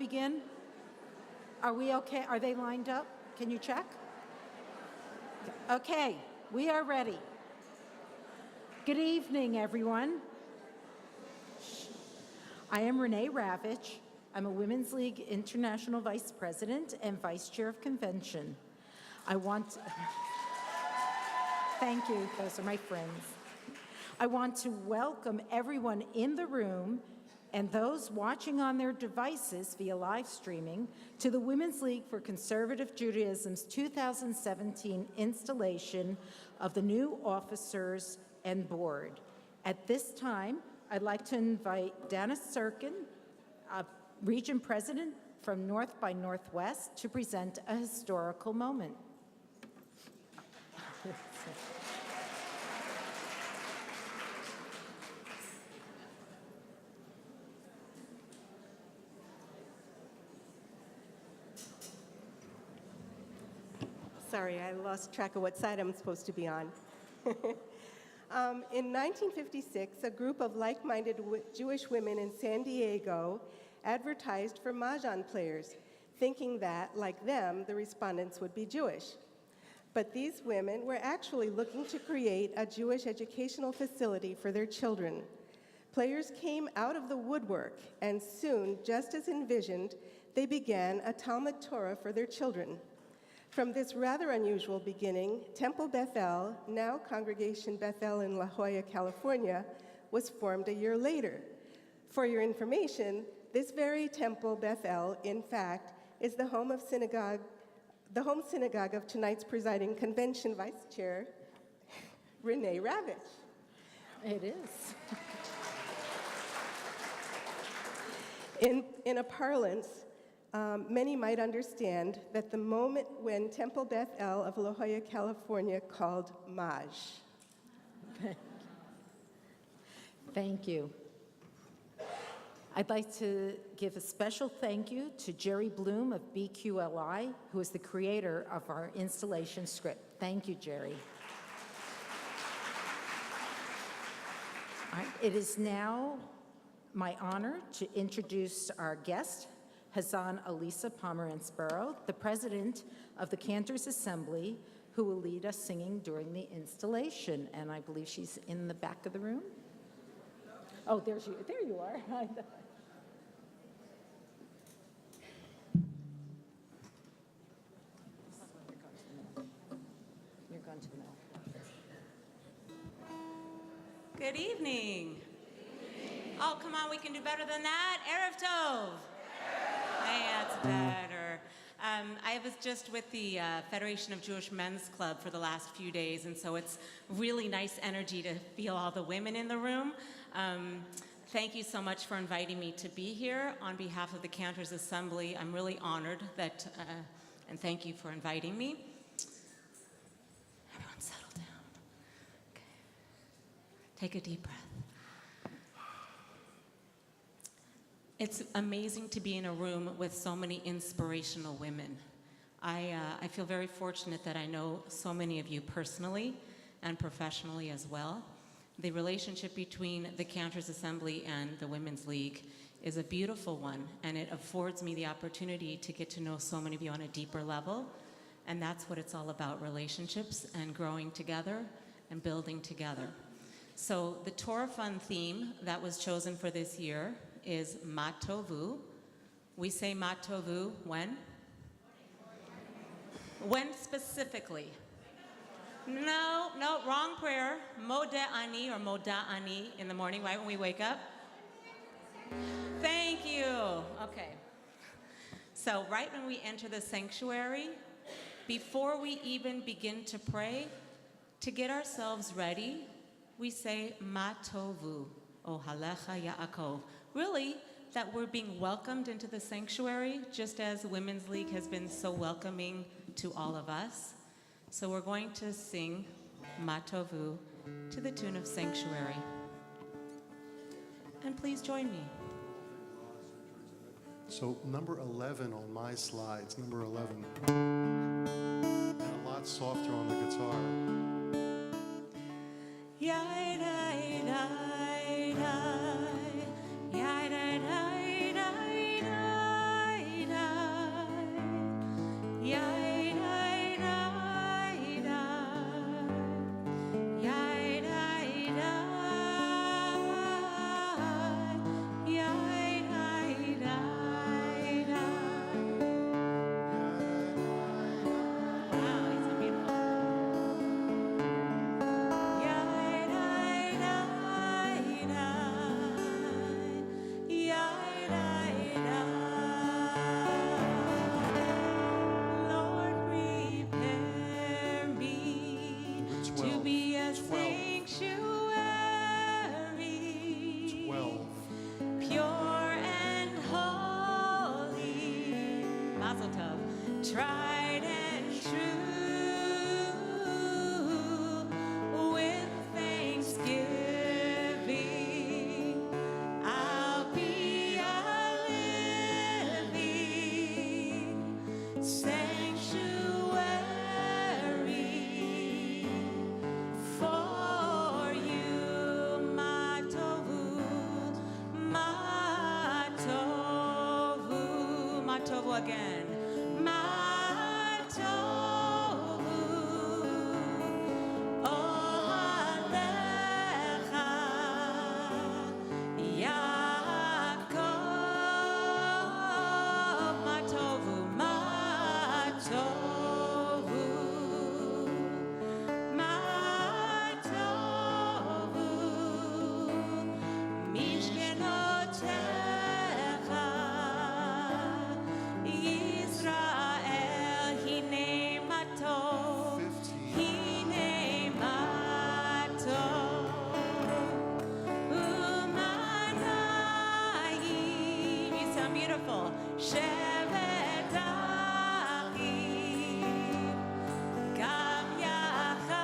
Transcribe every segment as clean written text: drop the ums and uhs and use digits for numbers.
begin? Are we okay? Are they lined up? Can you check? Okay, we are ready. Good evening, everyone. I am Renee Ravitch. I'm a Women's League International Vice President and Vice Chair of Convention. Thank you, those are my friends. I want to welcome everyone in the room and those watching on their devices via live streaming to the Women's League for Conservative Judaism's 2017 installation of the new officers and board. At this time, I'd like to invite Dana Sirkin, Region President from North by Northwest, to present a historical moment. Sorry, I lost track of what side I'm supposed to be on. In 1956, a group of like-minded Jewish women in San Diego advertised for mahjong players, thinking that, like them, the respondents would be Jewish. But these women were actually looking to create a Jewish educational facility for their children. Players came out of the woodwork, and soon, just as envisioned, they began a Talmud Torah for their children. From this rather unusual beginning, Temple Bethel, now Congregation Bethel in La Jolla, California, was formed a year later. For your information, this very Temple Bethel, in fact, is the home synagogue of tonight's presiding convention vice chair, Renee Ravitch. It is. In a parlance, many might understand that the moment when Temple Bethel of La Jolla, California called Maj. Thank you. I'd like to give a special thank you to Jerry Bloom of BQLI, who is the creator of our installation script. Thank you, Jerry. All right, it is now my honor to introduce our guest, Hazan Alisa Pomerantz-Burrow, the president of the Cantors Assembly, who will lead us singing during the installation. And I believe she's in the back of the room. Oh, there you are. You're going to the middle. Good evening. Oh, come on, we can do better than that. Erev Tov. Hey, that's better. I was just with the Federation of Jewish Men's Club for the last few days, and so it's really nice energy to feel all the women in the room. Thank you so much for inviting me to be here on behalf of the Cantors Assembly. I'm really honored that, and thank you for inviting me. Everyone settle down. Okay. Take a deep breath. It's amazing to be in a room with so many inspirational women. I feel very fortunate that I know so many of you personally and professionally as well. The relationship between the Cantors Assembly and the Women's League is a beautiful one, and it affords me the opportunity to get to know so many of you on a deeper level, and that's what it's all about, relationships and growing together and building together. So the Torah Fund theme that was chosen for this year is Ma Tovu. We say Ma Tovu when? When specifically? No, wrong prayer. Modeh Ani or Moda Ani in the morning, right when we wake up. Thank you. Okay. So right when we enter the sanctuary, before we even begin to pray, to get ourselves ready, we say Ma Tovu, O Halecha Yaakov. Really, that we're being welcomed into the sanctuary, just as Women's League has been so welcoming to all of us. So we're going to sing Ma Tovu to the tune of Sanctuary. And please join me. So number 11 on my slides, number 11. And a lot softer on the guitar. tried and true, with thanksgiving, I'll be a living sanctuary for you, my tovu, my tovu, my tovu again. My tovu, ohalecha, Yaakov, my tovu, my tovu, my tovu, mishkenotecha, Yisrael, hinei matov, hinei matov, umanayim, you sound beautiful, shevet achim, gam yachad,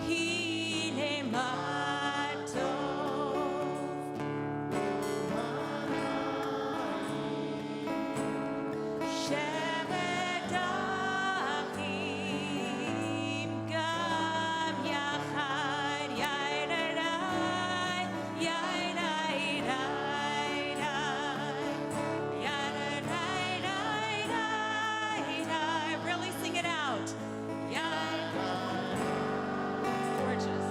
hinei matov, shevet achim, gam yachad, yai-da-dai, yai-da-dai-dai-dai, yai-da-dai-dai-dai-dai. Really sing it out. Gorgeous.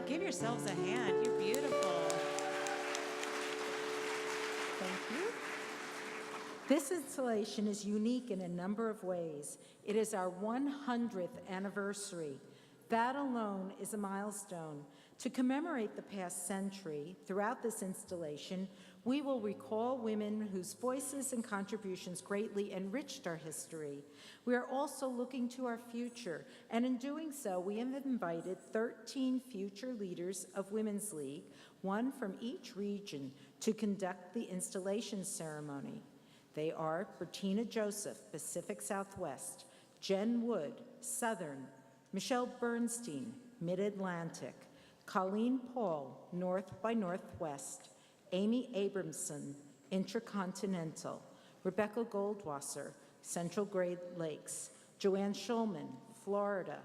Give yourselves a hand. You're beautiful. Thank you. This installation is unique in a number of ways. It is our 100th anniversary. That alone is a milestone. To commemorate the past century, throughout this installation, we will recall women whose voices and contributions greatly enriched our history. We are also looking to our future, and in doing so, we have invited 13 future leaders of Women's League, one from each region, to conduct the installation ceremony. They are Bertina Joseph, Pacific Southwest, Jen Wood, Southern, Michelle Bernstein, Mid-Atlantic, Colleen Paul, North by Northwest, Amy Abramson, Intercontinental, Rebecca Goldwasser, Central Great Lakes, Joanne Schulman, Florida,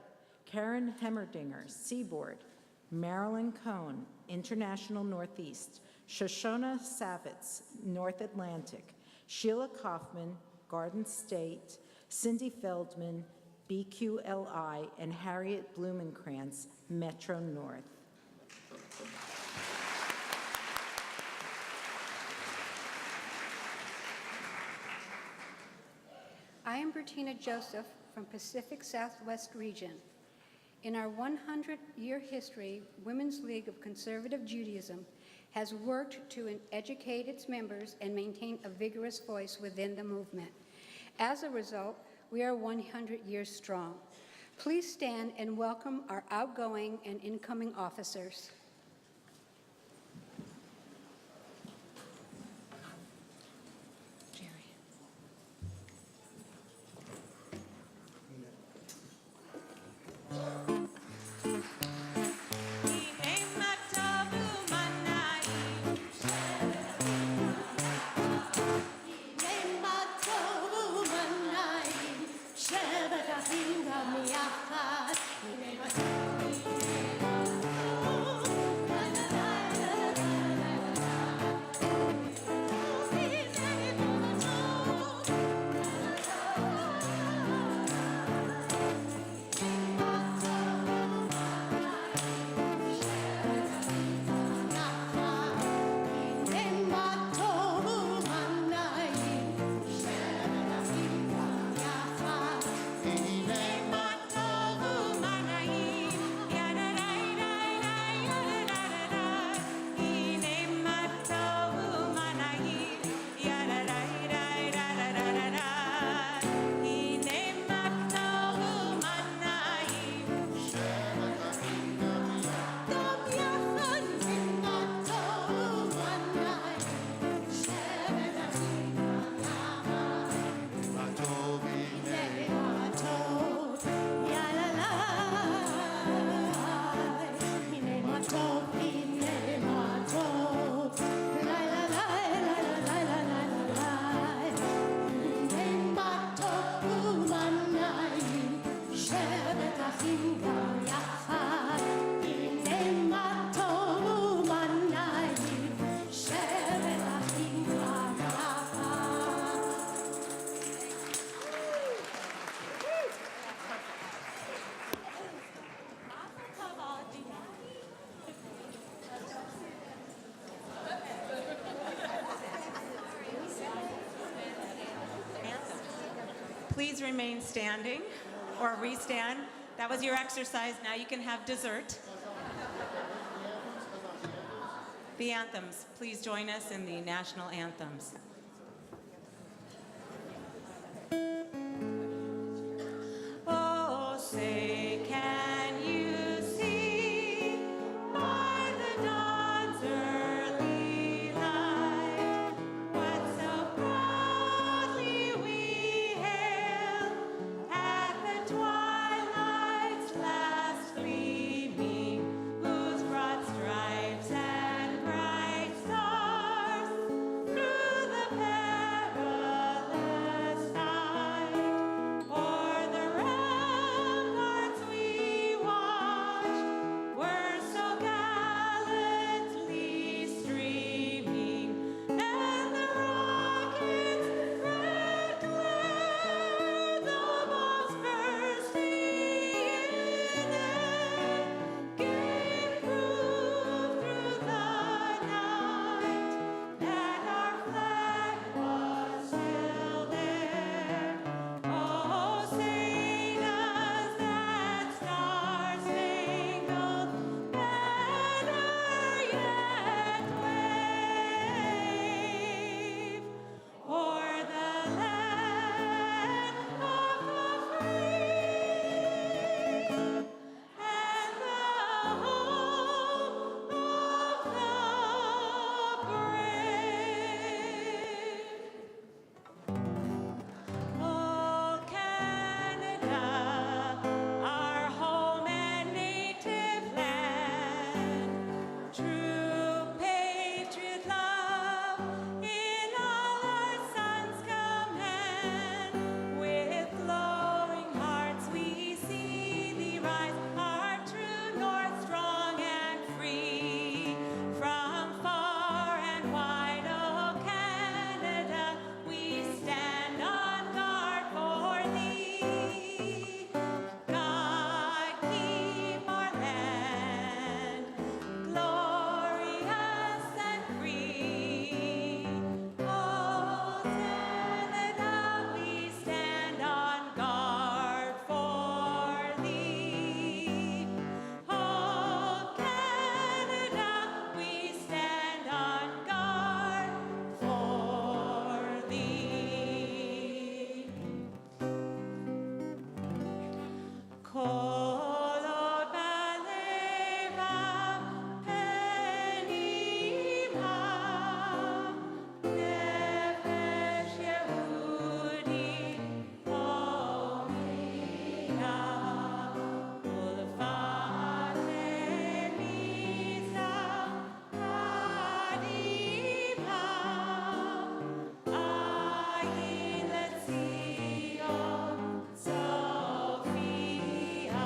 Karen Hemmerdinger, Seaboard, Marilyn Cohn, International Northeast, Shoshona Savitz, North Atlantic, Sheila Kaufman, Garden State, Cindy Feldman, BQLI, and Harriet Blumenkrantz, Metro North. I am Bertina Joseph from Pacific Southwest region. In our 100-year history, Women's League of Conservative Judaism has worked to educate its members and maintain a vigorous voice within the movement. As a result, we are 100 years strong. Please stand and welcome our outgoing and incoming officers. Shebet Please remain standing or restand. That was your exercise. Now you can have dessert. The anthems. Please join us in the national anthems. Oh, say, can you see by the dawn's early light what so proudly we hail at the twilight's last gleaming, whose broad stripes and bright stars through the perilous night o'er the ramparts we watch were so gallantly streaming, and the rocket's red glare, the bombs bursting in air, gave proof through the night that our flag was still there. Oh, say does that star-spangled banner yet wave o'er the land of the free and the home of the brave? Oh, Canada, our home and native land, true patriot love in all our sons' command. With glowing hearts we see thee rise, our true north, strong and free. From far and wide, oh Canada, we stand on guard for thee. God keep our land glorious and free. Oh Canada, we stand on guard for thee. Oh Canada, we stand on guard for thee. Kolot baleva penima, nefesh Yehudi omina, ulfate misa kadima, ayin letzion Sophia.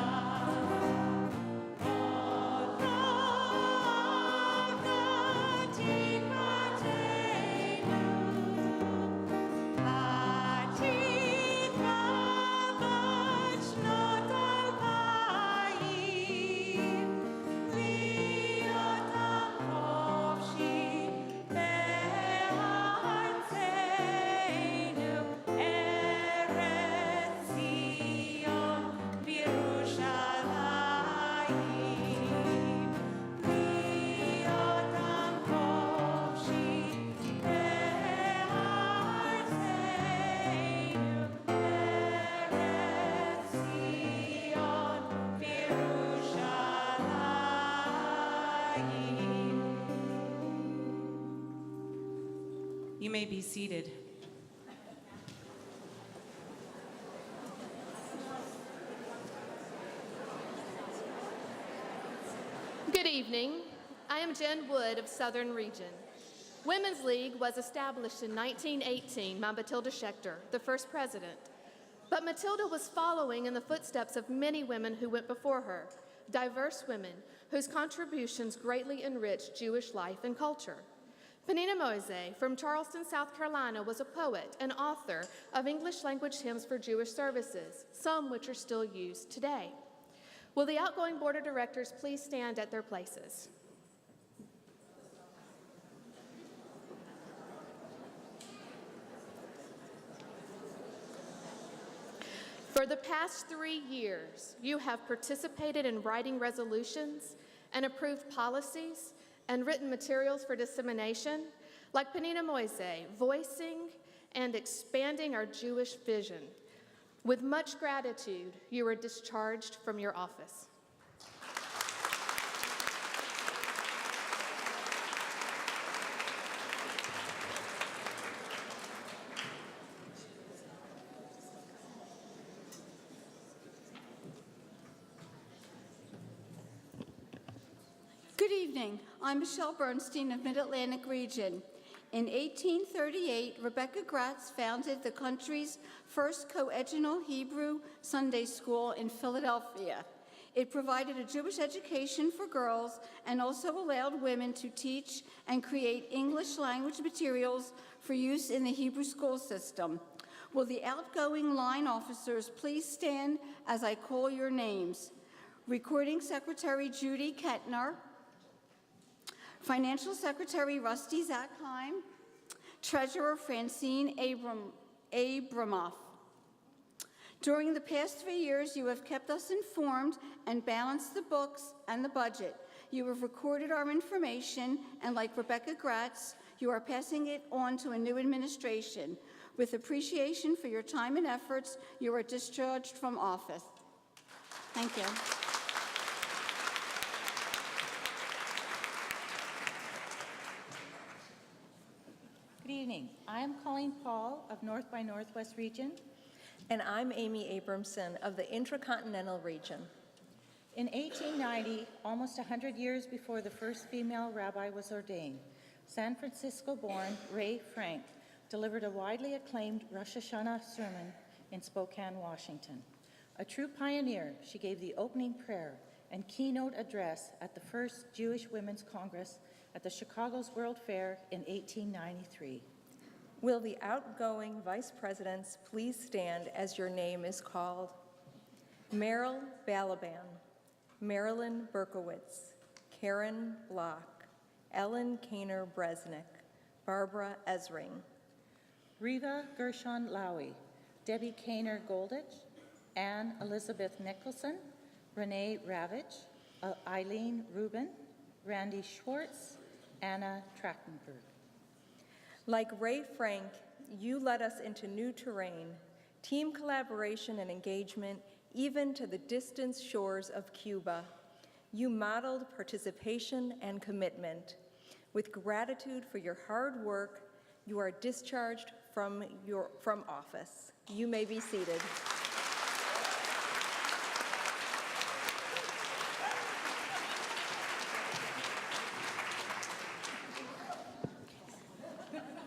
You may be seated. Good evening. I am Jen Wood of Southern Region. Women's League was established in 1918 by Matilda Schechter, the first president. But Matilda was following in the footsteps of many women who went before her, diverse women whose contributions greatly enriched Jewish life and culture. Penina Moise from Charleston, South Carolina, was a poet and author of English language hymns for Jewish services, some which are still used today. Will the outgoing board of directors please stand at their places? For the past 3 years, you have participated in writing resolutions and approved policies and written materials for dissemination, like Penina Moise, voicing and expanding our Jewish vision. With much gratitude, you are discharged from your office. Good evening. I'm Michelle Bernstein of Mid-Atlantic Region. In 1838, Rebecca Gratz founded the country's first coeducational Hebrew Sunday school in Philadelphia. It provided a Jewish education for girls and also allowed women to teach and create English language materials for use in the Hebrew school system. Will the outgoing line officers please stand as I call your names? Recording Secretary Judy Kettner, Financial Secretary Rusty Zackheim, Treasurer Francine Abramoff. During the past 3 years, you have kept us informed and balanced the books and the budget. You have recorded our information, and like Rebecca Gratz, you are passing it on to a new administration. With appreciation for your time and efforts, you are discharged from office. Thank you. Good evening. I am Colleen Paul of North by Northwest Region. And I'm Amy Abramson of the Intracontinental Region. In 1890, almost 100 years before the first female rabbi was ordained, San Francisco-born Ray Frank delivered a widely acclaimed Rosh Hashanah sermon in Spokane, Washington. A true pioneer, she gave the opening prayer and keynote address at the first Jewish Women's Congress at the Chicago's World Fair in 1893. Will the outgoing vice presidents please stand as your name is called? Meryl Balaban, Marilyn Berkowitz, Karen Block, Ellen Kaner-Bresnick, Barbara Ezring. Riva Gershon Lowy, Debbie Kaner-Goldich, Anne Elizabeth Nicholson, Renee Ravitch, Eileen Rubin, Randy Schwartz, Anna Trachtenberg. Like Ray Frank, you led us into new terrain, team collaboration and engagement, even to the distant shores of Cuba. You modeled participation and commitment. With gratitude for your hard work, you are discharged from office. You may be seated.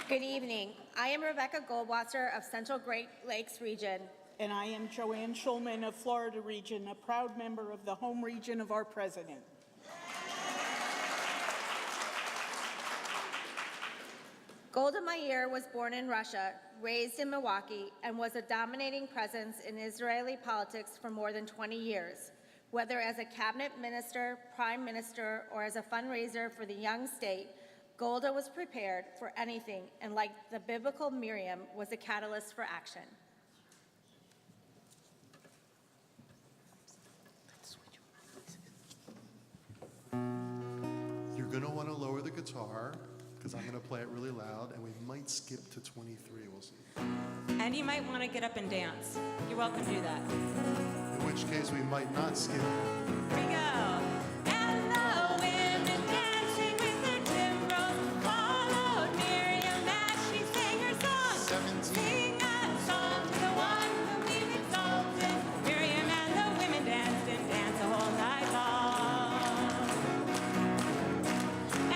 Good evening. I am Rebecca Goldwasser of Central Great Lakes Region. And I am Joanne Schulman of Florida Region, a proud member of the home region of our president. Golda Meir was born in Russia, raised in Milwaukee, and was a dominating presence in Israeli politics for more than 20 years. Whether as a cabinet minister, prime minister, or as a fundraiser for the young state, Golda was prepared for anything, and like the biblical Miriam, was a catalyst for action. You're going to want to lower the guitar, because I'm going to play it really loud, and we might skip to 23. We'll see. And you might want to get up and dance. You're welcome to do that. In which case, we might not skip. Here we go. And the women dancing with their timbrels followed Miriam as she sang her song. 17. Sing a song to the one whom we've exalted. Miriam and the women danced and danced the whole night long.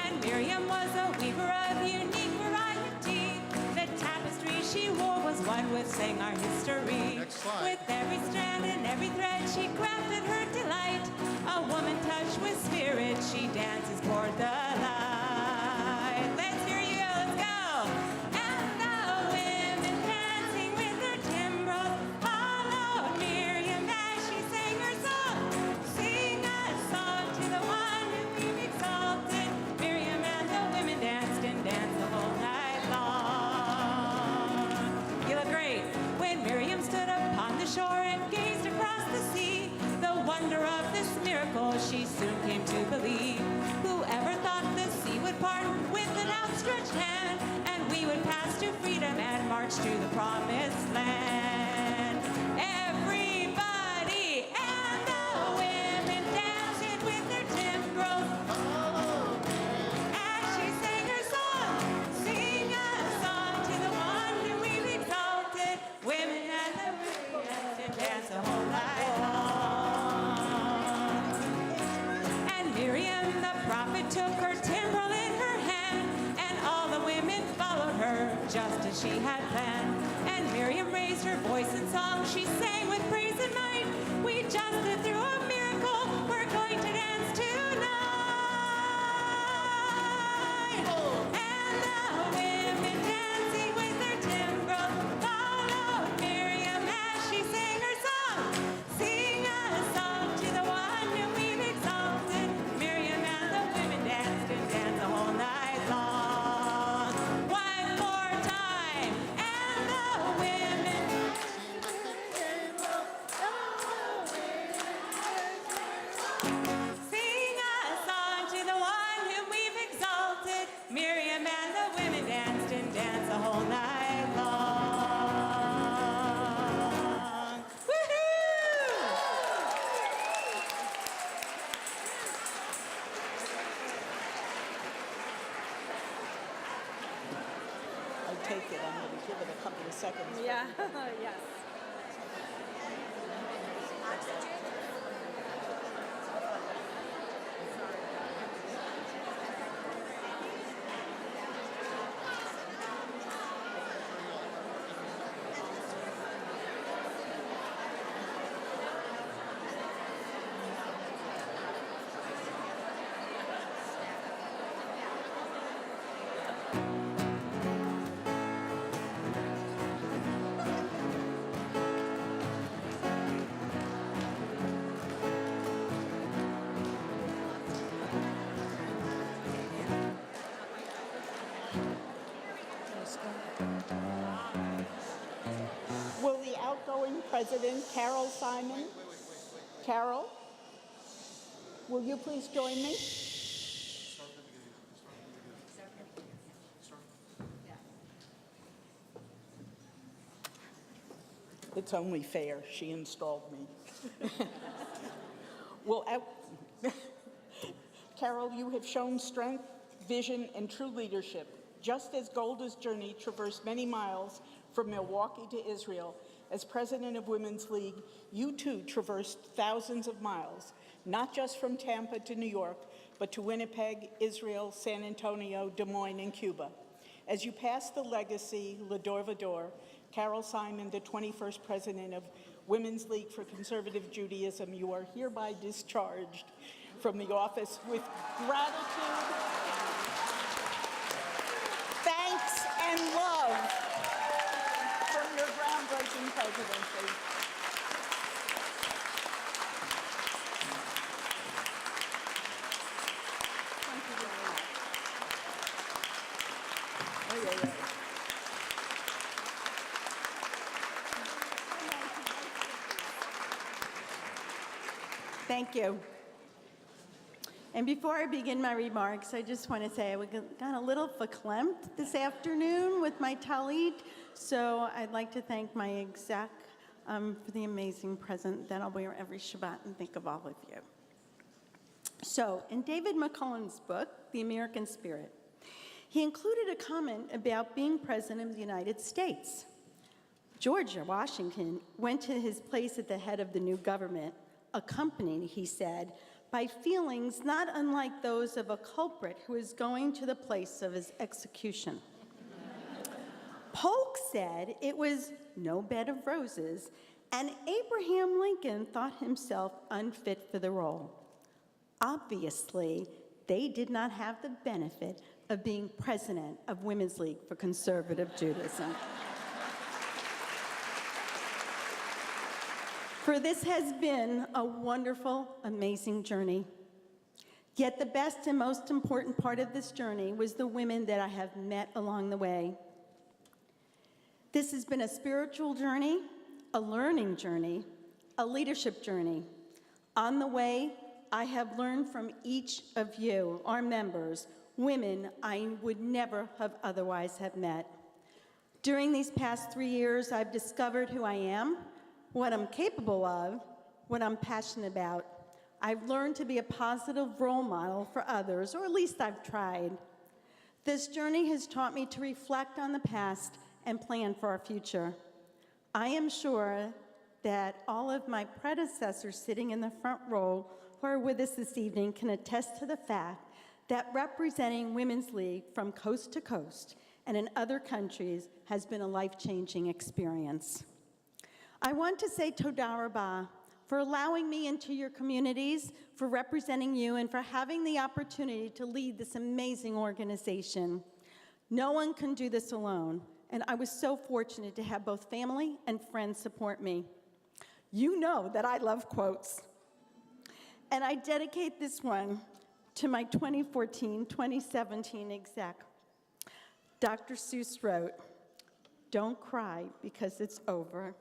And Miriam was a weaver of unique variety. The tapestry she wore was one with sang our history. Next slide. every strand and every thread she crafted her delight. A woman touched with spirit, she dances toward the light. Let's hear you, let's go. And the women dancing with their timbrels followed Miriam as she sang her song. Sing a song to the one who we've exalted. Miriam and the women danced and danced the whole night long. You look great. When Miriam stood upon the shore and gazed across the sea, the wonder of this miracle she soon came to believe. Whoever thought the sea would part with an outstretched hand, and we would pass to freedom and march to the promised land. Everybody and the women dancing with their timbrels as she sang her song. Sing a song to the one who we've exalted. Women and the women danced and danced the whole night long. And Miriam the prophet took her timbrel in her hand, and all the women followed her just as she had planned. And Miriam raised her voice in song, she sang with praise and might. We just lived through a miracle, we're going to dance tonight. And the women dancing with their timbrels followed Miriam as she sang her song. Sing a song to the one whom we've exalted. Miriam and the women danced and danced the whole night long. One more time. And the women sing a song to the one whom we've exalted. Miriam and the women danced and danced the whole night long. Woohoo! I take it, I'm going to give it a couple of seconds. Yeah, yes. Will the outgoing president, Carol Simon? Carol, will you please join me? It's only fair, she installed me. Carol, you have shown strength, vision, and true leadership. Just as Golda's journey traversed many miles from Milwaukee to Israel, as president of Women's League, you too traversed thousands of miles, not just from Tampa to New York, but to Winnipeg, Israel, San Antonio, Des Moines, and Cuba. As you pass the legacy, L'Adore Vador, Carol Simon, the 21st president of Women's League for Conservative Judaism, you are hereby discharged from the office with gratitude, thanks, and love for your groundbreaking presidency. Thank you very much. Thank you. And before I begin my remarks, I just want to say I got a little verklempt this afternoon with my talit, so I'd like to thank my exec for the amazing present that I'll wear every Shabbat and think of all of you. So, in David McCullen's book, The American Spirit, he included a comment about being president of the United States. George Washington went to his place at the head of the new government, accompanied, he said, by feelings not unlike those of a culprit who is going to the place of his execution. Polk said it was no bed of roses, And Abraham Lincoln thought himself unfit for the role. Obviously, they did not have the benefit of being president of Women's League for Conservative Judaism. For this has been a wonderful, amazing journey. Yet the best and most important part of this journey was the women that I have met along the way. This has been a spiritual journey, a learning journey, a leadership journey. On the way, I have learned from each of you, our members, women I would never have otherwise have met. During these past 3 years, I've discovered who I am, what I'm capable of, what I'm passionate about. I've learned to be a positive role model for others, or at least I've tried. This journey has taught me to reflect on the past and plan for our future. I am sure that all of my predecessors sitting in the front row who are with us this evening can attest to the fact that representing Women's League from coast to coast and in other countries has been a life-changing experience. I want to say Toda Rabah for allowing me into your communities, for representing you, and for having the opportunity to lead this amazing organization. No one can do this alone, and I was so fortunate to have both family and friends support me. You know that I love quotes, and I dedicate this one to my 2014-2017 exec. Dr. Seuss wrote, "Don't cry because it's over.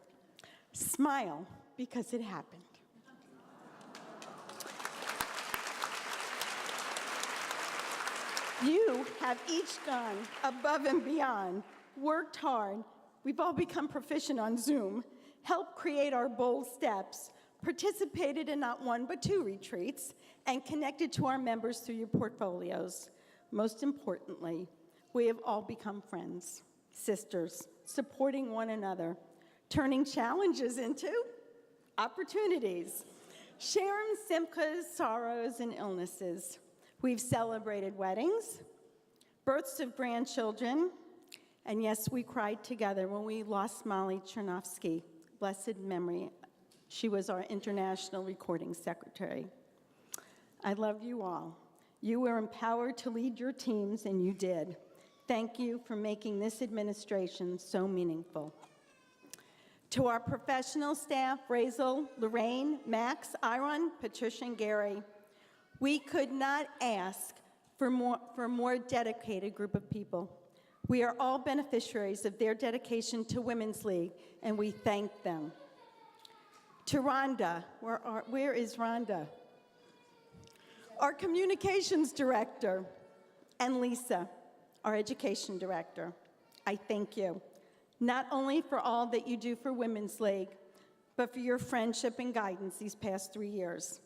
Smile because it happened." You have each gone above and beyond, worked hard. We've all become proficient on Zoom, helped create our bold steps, participated in not one but 2 retreats, and connected to our members through your portfolios. Most importantly, we have all become friends, sisters, supporting one another, turning challenges into opportunities, sharing simchas, sorrows, and illnesses. We've celebrated weddings, births of grandchildren, and yes, we cried together when we lost Molly Chernovsky, blessed memory. She was our international recording secretary. I love you all. You were empowered to lead your teams, and you did. Thank you for making this administration so meaningful. To our professional staff, Razel, Lorraine, Max, Iron, Patricia, and Gary, we could not ask for a more dedicated group of people. We are all beneficiaries of their dedication to Women's League, and we thank them. To Rhonda, where is Rhonda? Our communications director, and Lisa, our education director, I thank you. Not only for all that you do for Women's League, but for your friendship and guidance these past 3 years.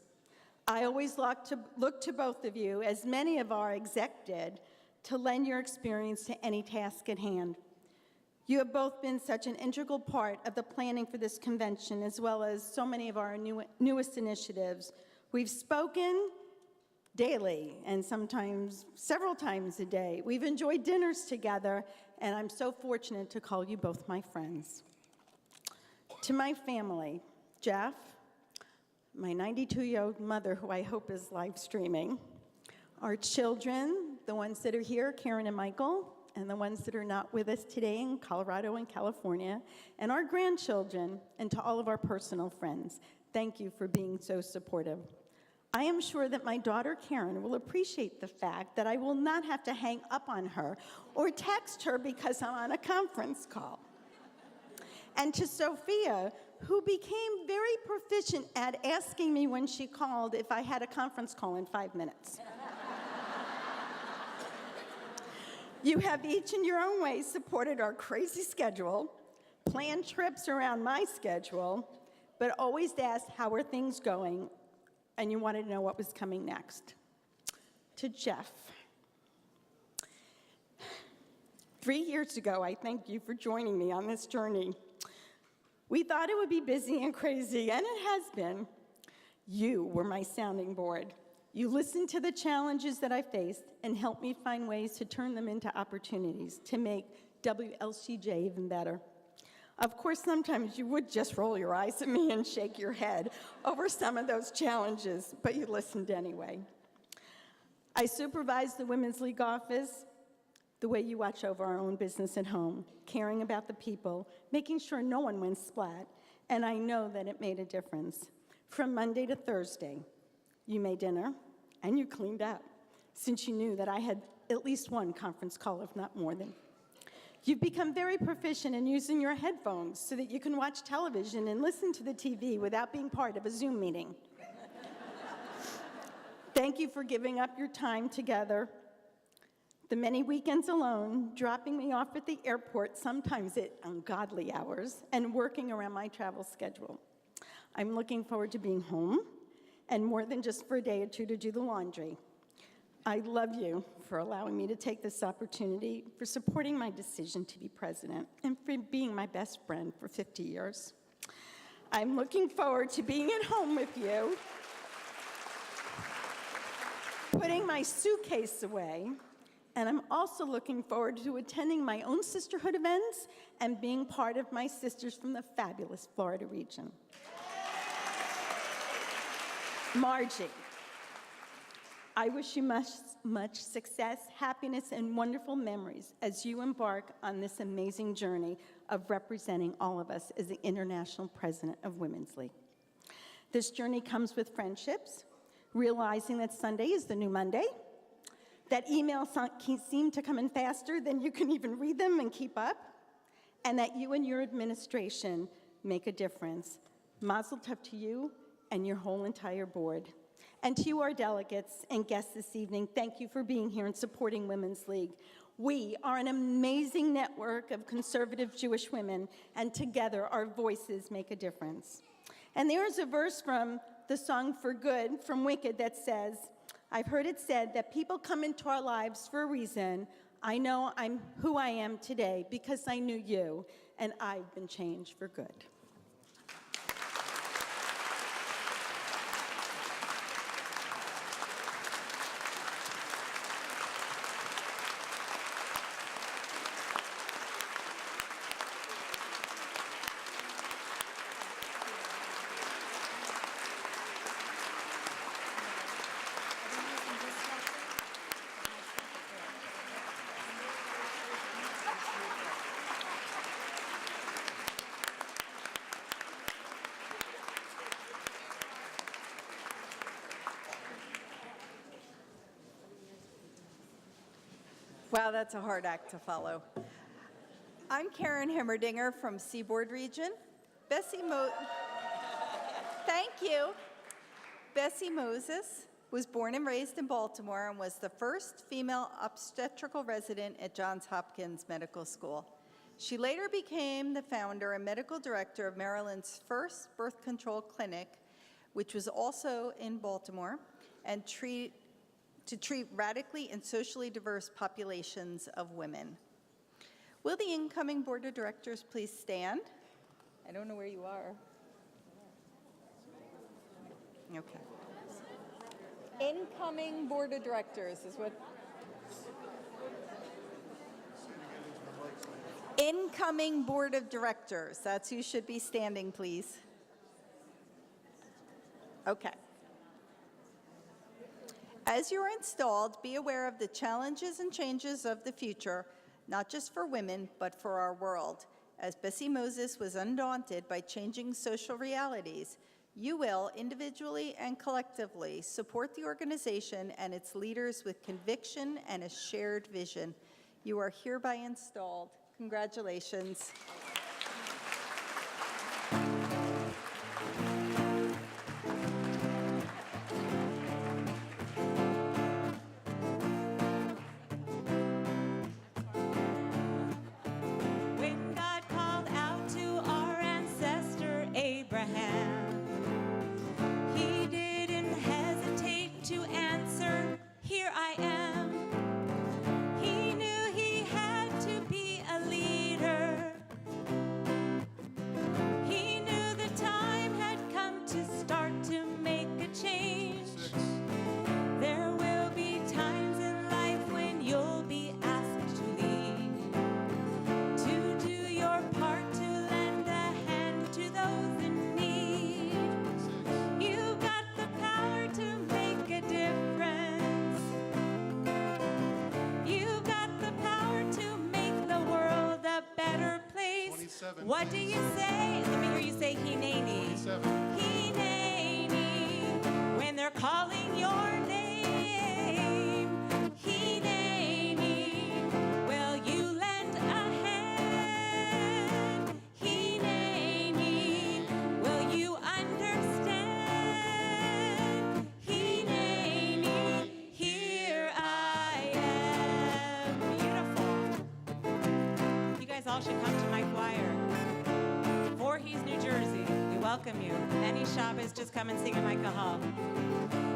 I always look to both of you, as many of our exec did, to lend your experience to any task at hand. You have both been such an integral part of the planning for this convention, as well as so many of our newest initiatives. We've spoken daily, and sometimes several times a day. We've enjoyed dinners together, and I'm so fortunate to call you both my friends. To my family, Jeff, my 92-year-old mother, who I hope is live streaming, our children, the ones that are here, Karen and Michael, and the ones that are not with us today in Colorado and California, and our grandchildren, and to all of our personal friends, thank you for being so supportive. I am sure that my daughter Karen will appreciate the fact that I will not have to hang up on her or text her because I'm on a conference call. And to Sophia, who became very proficient at asking me when she called if I had a conference call in 5 minutes. You have each in your own way supported our crazy schedule, planned trips around my schedule, but always asked how are things going, and you wanted to know what was coming next. To Jeff. 3 years ago, I thank you for joining me on this journey. We thought it would be busy and crazy, and it has been. You were my sounding board. You listened to the challenges that I faced and helped me find ways to turn them into opportunities to make WLCJ even better. Of course, sometimes you would just roll your eyes at me and shake your head over some of those challenges, but you listened anyway. I supervise the Women's League office the way you watch over our own business at home, caring about the people, making sure no one went splat, and I know that it made a difference. From Monday to Thursday, you made dinner and you cleaned up, since you knew that I had at least one conference call, if not more than. You've become very proficient in using your headphones so that you can watch television and listen to the TV without being part of a Zoom meeting. Thank you for giving up your time together, the many weekends alone, dropping me off at the airport, sometimes at ungodly hours, and working around my travel schedule. I'm looking forward to being home, and more than just for a day or two to do the laundry. I love you for allowing me to take this opportunity, for supporting my decision to be president, and for being my best friend for 50 years. I'm looking forward to being at home with you, putting my suitcase away, and I'm also looking forward to attending my own sisterhood events and being part of my sisters from the fabulous Florida region. Margie, I wish you much success, happiness, and wonderful memories as you embark on this amazing journey of representing all of us as the International President of Women's League. This journey comes with friendships, realizing that Sunday is the new Monday, that emails seem to come in faster than you can even read them and keep up, and that you and your administration make a difference. Mazel tov to you and your whole entire board. And to you, our delegates and guests this evening, thank you for being here and supporting Women's League. We are an amazing network of conservative Jewish women, and together our voices make a difference. And there's a verse from the song For Good from Wicked that says, I've heard it said that people come into our lives for a reason. I know I'm who I am today because I knew you, and I've been changed for good. Wow, that's a hard act to follow. I'm Karen Hemmerdinger from Seaboard Region. Thank you. Bessie Moses was born and raised in Baltimore and was the first female obstetrical resident at Johns Hopkins Medical School. She later became the founder and medical director of Maryland's first birth control clinic, which was also in Baltimore, and to treat radically and socially diverse populations of women. Will the incoming board of directors please stand? I don't know where you are. Okay. Incoming board of directors is what. Incoming board of directors, that's who should be standing, please. Okay. As you are installed, be aware of the challenges and changes of the future, not just for women, but for our world. As Bessie Moses was undaunted by changing social realities, you will, individually and collectively, support the organization and its leaders with conviction and a shared vision. You are hereby installed. Congratulations. When God called out to our ancestor Abraham, he didn't hesitate to answer, "Here I am." He knew he had to be a leader 27. What do you say? Let me hear you say Hineni. 27. Hineni. When they're calling your name. Hineni. Will you lend a hand? Hineni. Will you understand? Hineni. Here I am. Beautiful. You guys all should come to my choir. Voorhees, New Jersey. We welcome you. Any Shabbos, just come and sing in my kahal.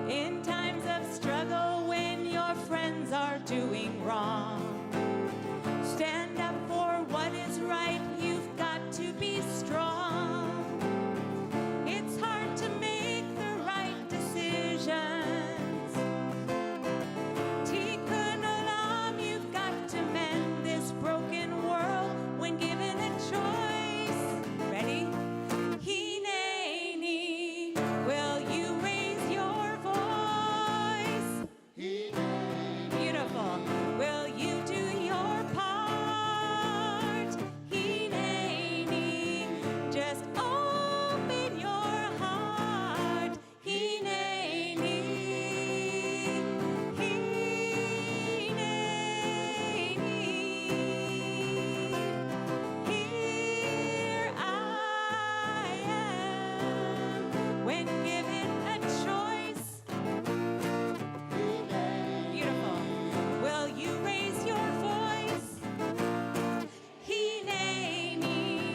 In times of struggle, when your friends are doing wrong, stand up for what is right. You've got to be strong. It's hard to make the right decisions. Tikkun olam, you've got to mend this broken world when given a choice. Ready? Hineni, will you raise your voice? Beautiful. Will you do your part? Hineni, just open your heart. Hineni, here I am. When given a choice. Beautiful. Will you raise your voice? Hineni,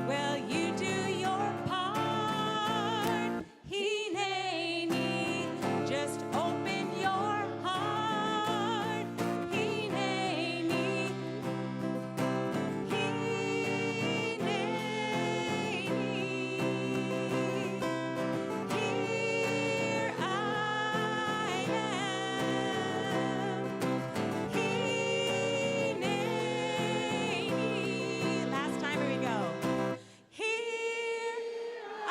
will you do your part? Hineni, just open your heart. Hineni, here I am. Hineni. Last time, here we go. Here I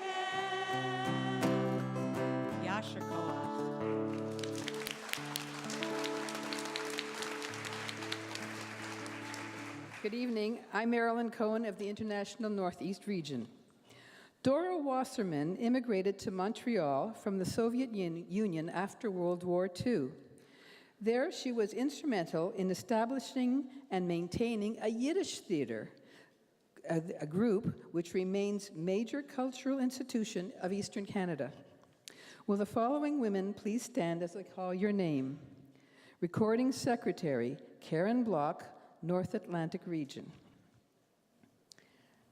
am. Yasher Koach. Good evening. I'm Marilyn Cohen of the International Northeast Region. Dora Wasserman immigrated to Montreal from the Soviet Union after World War II. There, she was instrumental in establishing and maintaining a Yiddish theater, a group which remains major cultural institution of Eastern Canada. Will the following women please stand as I call your name? Recording Secretary, Karen Block, North Atlantic Region.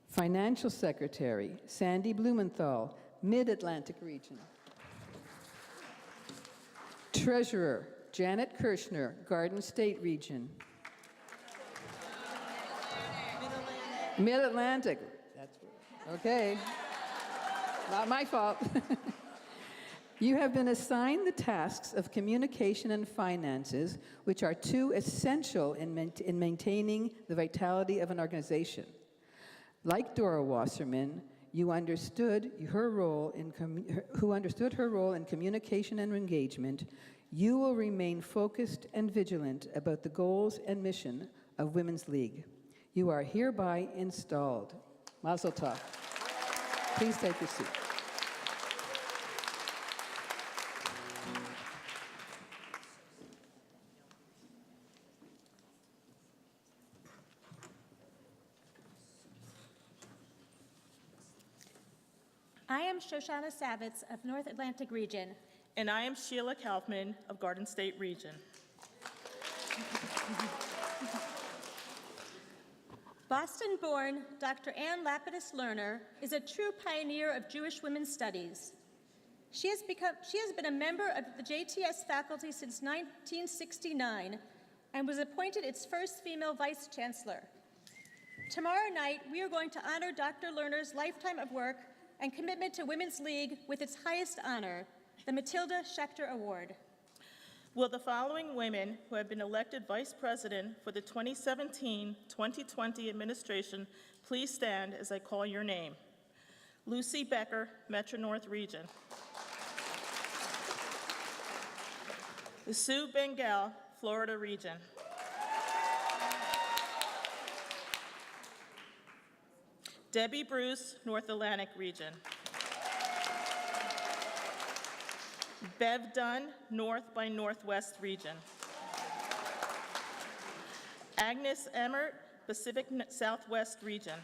Financial Secretary, Sandy Blumenthal, Mid-Atlantic Region. Treasurer, Janet Kirshner, Garden State Region. Mid-Atlantic. That's okay. Not my fault. You have been assigned the tasks of communication and finances, which are two essential in maintaining the vitality of an organization. Like Dora Wasserman, who understood her role in communication and engagement, you will remain focused and vigilant about the goals and mission of Women's League. You are hereby installed. Mazel tov. Please take your seat. I am Shoshana Savitz of North Atlantic Region. And I am Sheila Kaufman of Garden State Region. Boston-born Dr. Ann Lapidus Lerner is a true pioneer of Jewish women's studies. She has been a member of the JTS faculty since 1969 and was appointed its first female vice chancellor. Tomorrow night, we are going to honor Dr. Lerner's lifetime of work and commitment to Women's League with its highest honor, the Matilda Schechter Award. Will the following women who have been elected vice president for the 2017-2020 administration please stand as I call your name? Lucy Becker, Metro North Region. Sue Bengal, Florida Region. Debbie Bruce, North Atlantic Region. Bev Dunn, North by Northwest Region. Agnes Emmert, Pacific Southwest Region.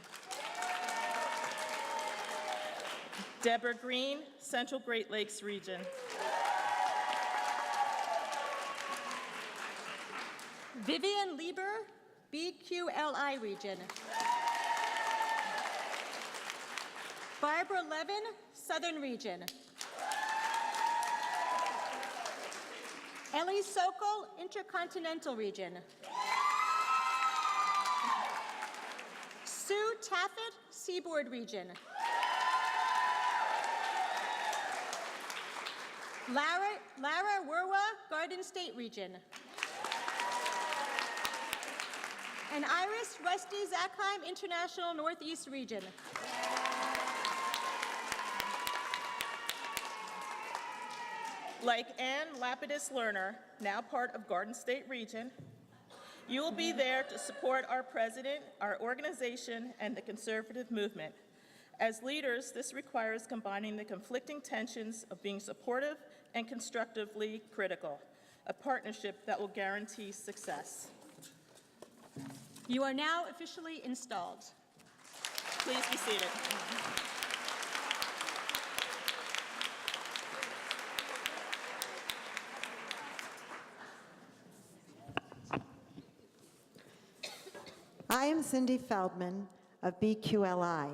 Deborah Green, Central Great Lakes Region. Vivian Lieber, BQLI Region. Barbara Levin, Southern Region. Ellie Sokol, Intercontinental Region. Sue Taffet, Seaboard Region. Lara Werwa, Garden State Region. And Iris Rusty Zackheim, International Northeast Region. Like Ann Lapidus Lerner, now part of Garden State Region, you will be there to support our president, our organization, and the conservative movement. As leaders, this requires combining the conflicting tensions of being supportive and constructively critical, a partnership that will guarantee success. You are now officially installed. Please be seated. I am Cindy Feldman of BQLI.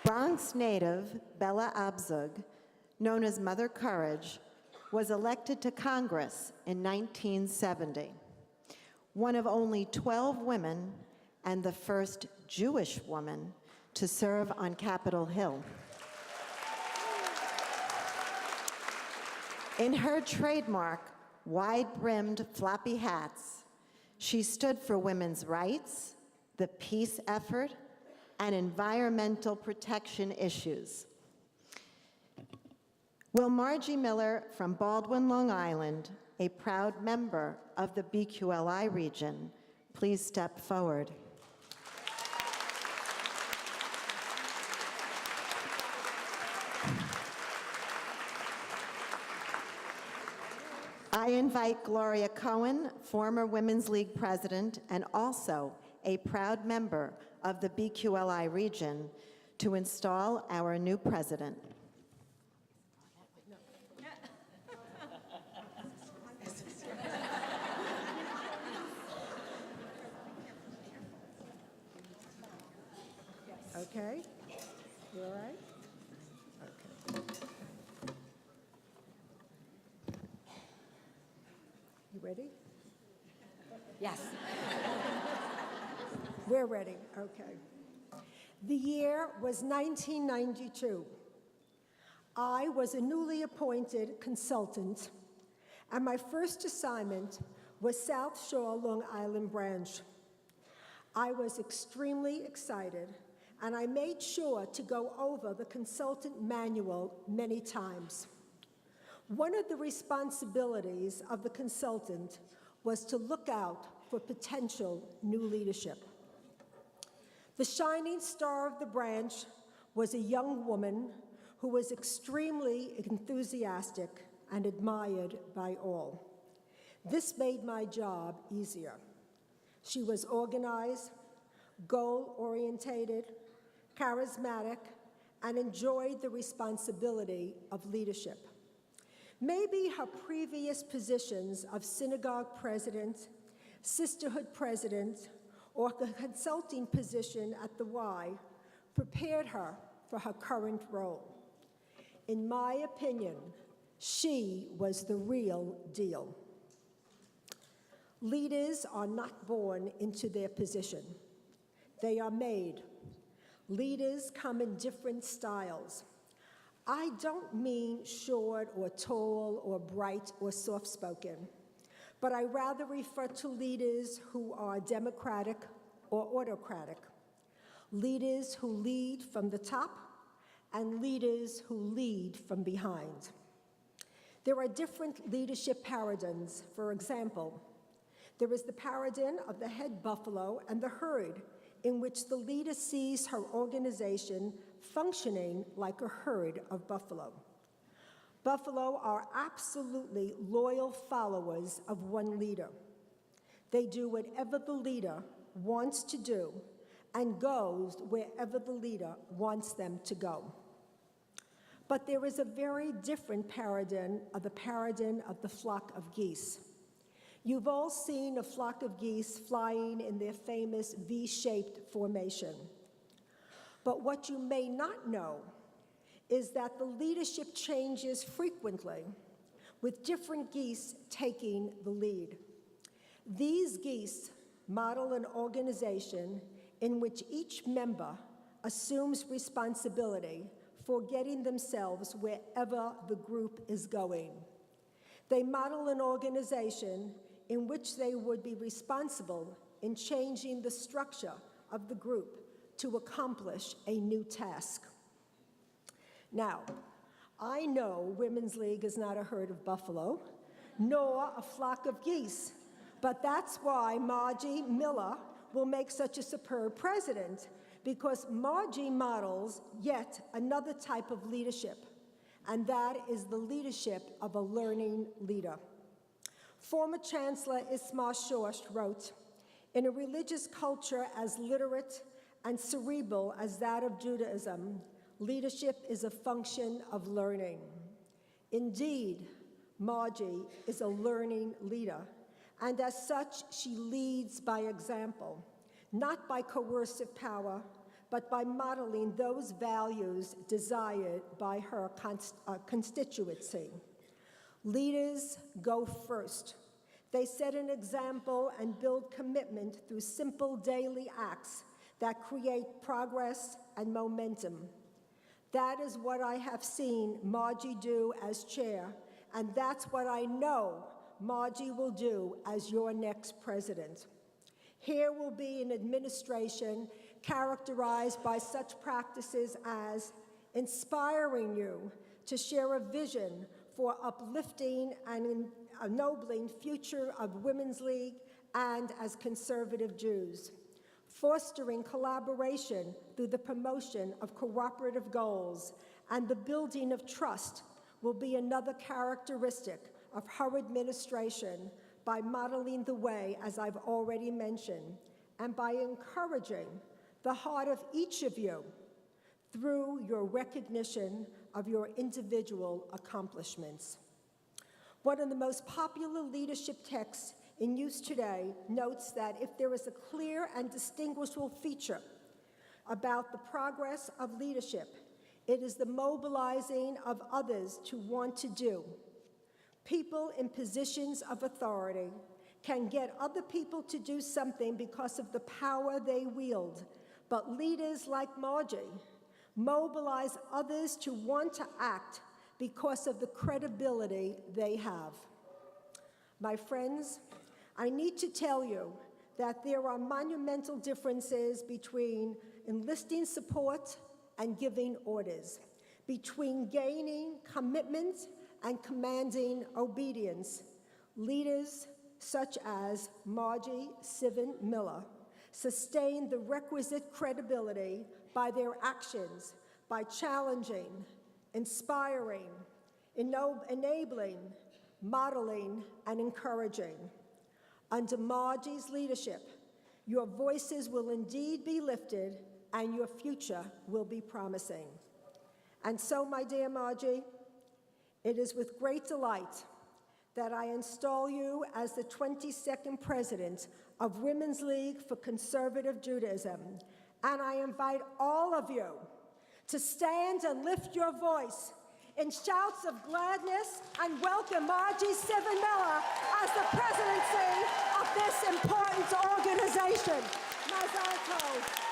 Bronx native Bella Abzug, known as Mother Courage, was elected to Congress in 1970. One of only 12 women and the first Jewish woman to serve on Capitol Hill. In her trademark wide-brimmed floppy hats, she stood for women's rights, the peace effort, and environmental protection issues. Will Margie Miller from Baldwin, Long Island, a proud member of the BQLI region, please step forward? I invite Gloria Cohen, former Women's League president and also a proud member of the BQLI region, to install our new president. Okay, you all right? Okay. You ready? Yes. We're ready, okay. The year was 1992. I was a newly appointed consultant, and my first assignment was South Shore Long Island branch. I was extremely excited, and I made sure to go over the consultant manual many times. One of the responsibilities of the consultant was to look out for potential new leadership. The shining star of the branch was a young woman who was extremely enthusiastic and admired by all. This made my job easier. She was organized, goal-orientated, charismatic, and enjoyed the responsibility of leadership. Maybe her previous positions of synagogue president, sisterhood president, or the consulting position at the Y prepared her for her current role. In my opinion, she was the real deal. Leaders are not born into their position. They are made. Leaders come in different styles. I don't mean short or tall or bright or soft-spoken, but I rather refer to leaders who are democratic or autocratic, leaders who lead from the top and leaders who lead from behind. There are different leadership paradigms. For example, there is the paradigm of the head buffalo and the herd in which the leader sees her organization functioning like a herd of buffalo. Buffalo are absolutely loyal followers of one leader. They do whatever the leader wants to do and goes wherever the leader wants them to go. But there is a very different paradigm of the flock of geese. You've all seen a flock of geese flying in their famous V-shaped formation. But what you may not know is that the leadership changes frequently, with different geese taking the lead. These geese model an organization in which each member assumes responsibility for getting themselves wherever the group is going. They model an organization in which they would be responsible in changing the structure of the group to accomplish a new task. Now, I know Women's League is not a herd of buffalo, nor a flock of geese, but that's why Margie Miller will make such a superb president, because Margie models yet another type of leadership, and that is the leadership of a learning leader. Former Chancellor Ismar Shorsh wrote, "In a religious culture as literate and cerebral as that of Judaism, leadership is a function of learning." Indeed, Margie is a learning leader, and as such, she leads by example, not by coercive power, but by modeling those values desired by her constituency. Leaders go first. They set an example and build commitment through simple daily acts that create progress and momentum. That is what I have seen Margie do as chair, and that's what I know Margie will do as your next president. Here will be an administration characterized by such practices as inspiring you to share a vision for uplifting and ennobling future of Women's League and as conservative Jews, fostering collaboration through the promotion of cooperative goals, and the building of trust will be another characteristic of her administration, by modeling the way, as I've already mentioned, and by encouraging the heart of each of you through your recognition of your individual accomplishments. One of the most popular leadership texts in use today notes that if there is a clear and distinguishable feature about the progress of leadership, it is the mobilizing of others to want to do. People in positions of authority can get other people to do something because of the power they wield, but leaders like Margie mobilize others to want to act because of the credibility they have. My friends, I need to tell you that there are monumental differences between enlisting support and giving orders, between gaining commitment and commanding obedience. Leaders such as Margie Sivan Miller sustain the requisite credibility by their actions, by challenging, inspiring, enabling, modeling, and encouraging. Under Margie's leadership, your voices will indeed be lifted and your future will be promising. And so, my dear Margie, it is with great delight that I install you as the 22nd president of Women's League for Conservative Judaism, and I invite all of you to stand and lift your voice in shouts of gladness and welcome Margie Sivan Miller as the presidency of this important organization. Mazal tov.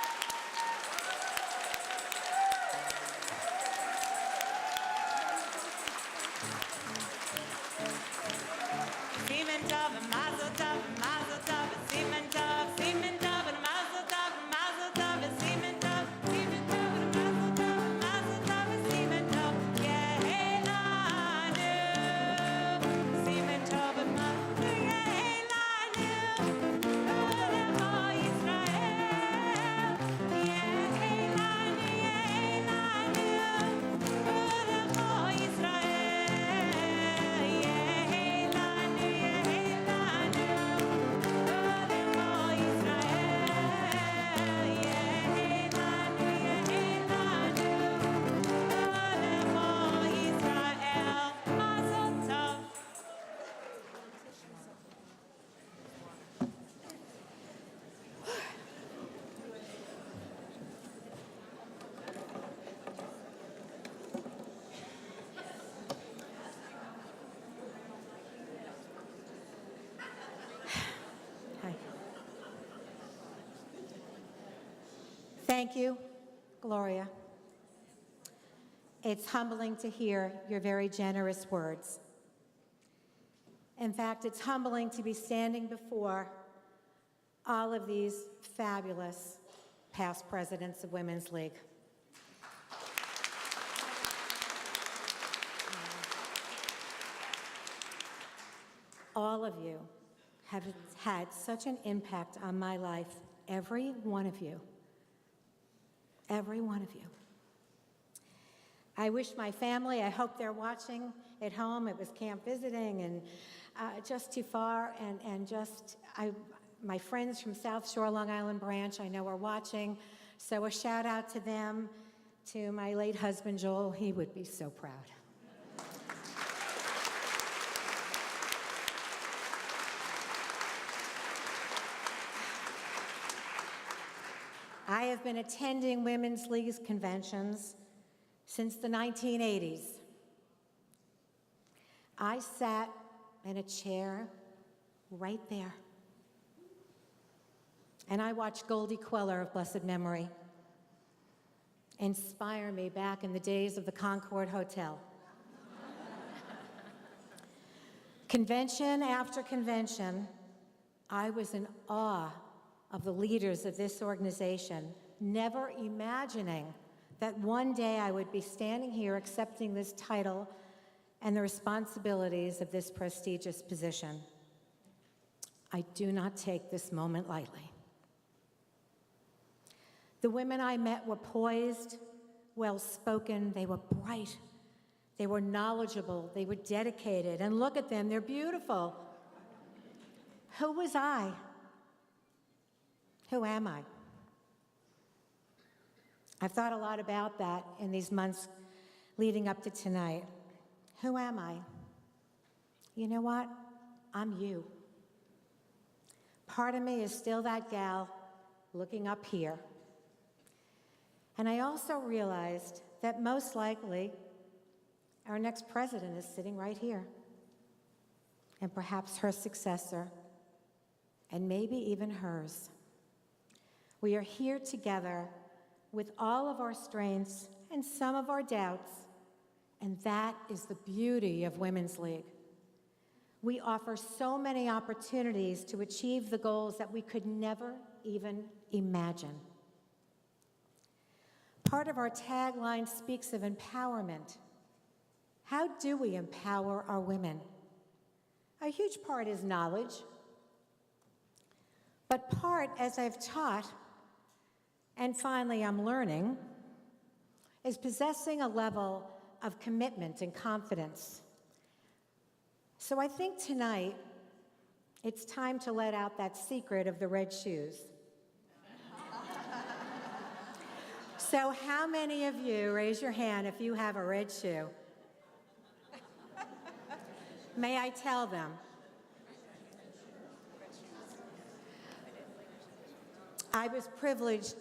Thank you, Gloria. It's humbling to hear your very generous words. In fact, it's humbling to be standing before all of these fabulous past presidents of Women's League. All of you have had such an impact on my life, every one of you. Every one of you. I wish my family, I hope they're watching at home. It was camp visiting and just too far. My friends from South Shore, Long Island branch, I know are watching. So a shout out to them, to my late husband, Joel. He would be so proud. I have been attending Women's League's conventions since the 1980s. I sat in a chair right there. And I watched Goldie Queller of blessed memory inspire me back in the days of the Concord Hotel. Convention after convention, I was in awe of the leaders of this organization, never imagining that one day I would be standing here accepting this title and the responsibilities of this prestigious position. I do not take this moment lightly. The women I met were poised, well-spoken, they were bright, they were knowledgeable, they were dedicated, and look at them, they're beautiful. Who was I? Who am I? I've thought a lot about that in these months leading up to tonight. Who am I? You know what? I'm you. Part of me is still that gal looking up here. And I also realized that most likely our next president is sitting right here, and perhaps her successor, and maybe even hers. We are here together with all of our strengths and some of our doubts, and that is the beauty of Women's League. We offer so many opportunities to achieve the goals that we could never even imagine. Part of our tagline speaks of empowerment. How do we empower our women? A huge part is knowledge, but part, as I've taught, and finally I'm learning, is possessing a level of commitment and confidence. So I think tonight it's time to let out that secret of the red shoes. So how many of you, raise your hand if you have a red shoe? May I tell them? I was privileged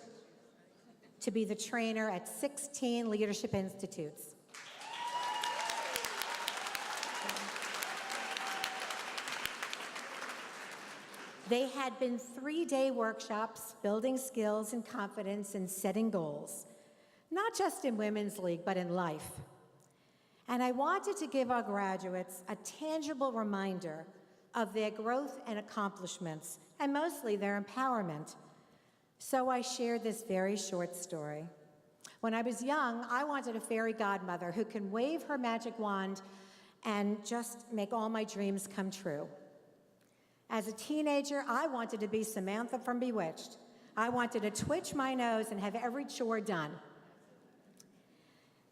to be the trainer at 16 leadership institutes. They had been 3-day workshops building skills and confidence and setting goals, not just in Women's League, but in life. And I wanted to give our graduates a tangible reminder of their growth and accomplishments, and mostly their empowerment. So I shared this very short story. When I was young, I wanted a fairy godmother who can wave her magic wand and just make all my dreams come true. As a teenager, I wanted to be Samantha from Bewitched. I wanted to twitch my nose and have every chore done.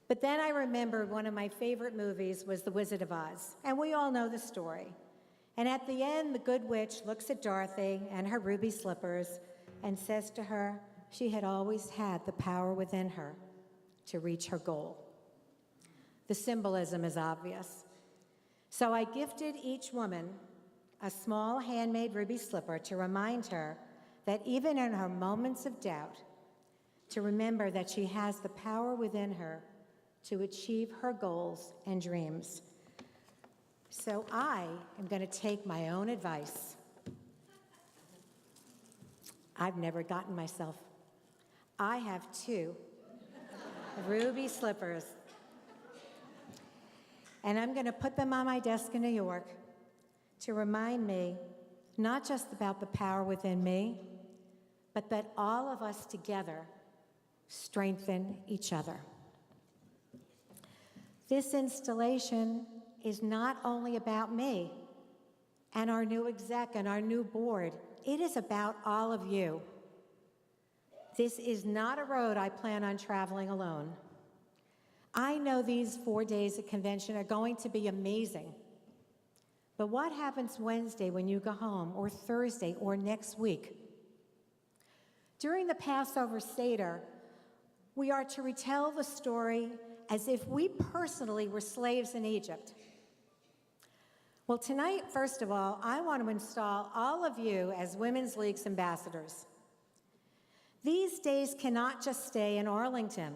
But then I remembered one of my favorite movies was The Wizard of Oz, and we all know the story. And at the end, the good witch looks at Dorothy and her ruby slippers and says to her she had always had the power within her to reach her goal. The symbolism is obvious. So I gifted each woman a small handmade ruby slipper to remind her that even in her moments of doubt, to remember that she has the power within her to achieve her goals and dreams. So I am going to take my own advice. I've never gotten myself. I have two ruby slippers. And I'm going to put them on my desk in New York to remind me not just about the power within me, but that all of us together strengthen each other. This installation is not only about me and our new exec and our new board. It is about all of you. This is not a road I plan on traveling alone. I know these 4 days at convention are going to be amazing. But what happens Wednesday when you go home, or Thursday, or next week? During the Passover Seder, we are to retell the story as if we personally were slaves in Egypt. Well, tonight, first of all, I want to install all of you as Women's League's ambassadors. These days cannot just stay in Arlington.